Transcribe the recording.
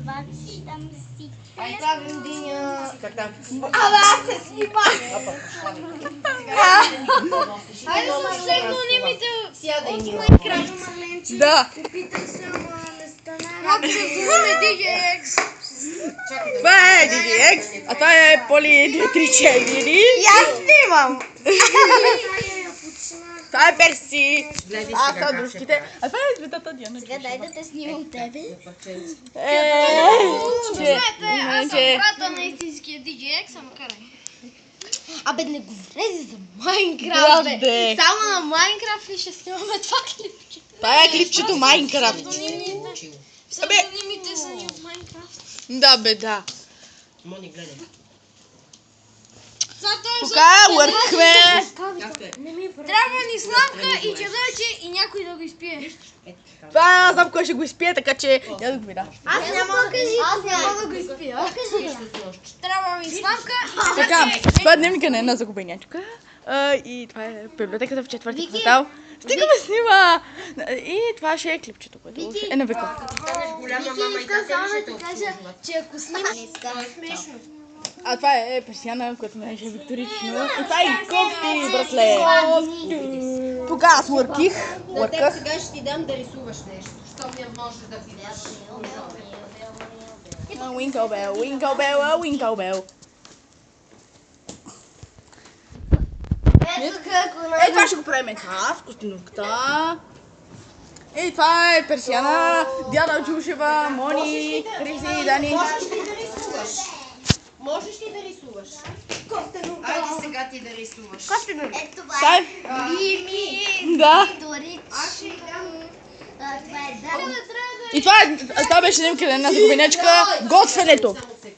това там си. Ай, това Вендиня. Как там? Абе, аз се снимах. Хайде с псевдонимите Сядай от ни. Майнкрафт. Да. Питах се, ама не стана. Как се взимаме DJX? Това е DJX, а това е Поли 234. И аз снимам. Това е Перси. Гледай А сега са как дружките. ще А това е цветата Диана. Сега дай да те снимам тебе. Знаете, аз съм брата на истинския DJX, ама карай. Абе, не говори за Майнкрафт, бе. Бе. Само на Майнкрафт ли ще снимаме това клипче? Това е клипчето Майнкрафт. Псевдонимите са ни от Майнкрафт. Да, бе, да. Мони, гледай. Тук лъркве. Как е? Трябва ни сламка и чадърче и някой да го изпие. Това аз знам кой ще го изпие, така че я да го видя. Аз няма да го изпия. Трябва ми сламка. Така, това е дневника на една загубенячка. И това е библиотеката в четвърти квартал. Стига ме снима! И това ще е клипчето, което е на века. Станеш голяма мама и тата ли ще те обслужват? Че ако снимаш... Смешно. А това е персиана, която нарече Викторично. И това е кофти, братле. Тук аз лърких. На теб Лърках. сега ще ти дам да рисуваш нещо. Щом не можеш да видиш. Уинкълбел, уинкълбел, уинкълбел. Е, това ще го правим така, в костенурката. И това е персиана, Диана Джушева, Мони, Криси, Дани. Можеш ли да рисуваш? Можеш ли да рисуваш? Айде сега ти да рисуваш. Ето това Това е е... Мими. Да. Дорич. Аз ще й дам. Това е Дани. И това беше снимка на една загубенячка. Готвенето. Само сега.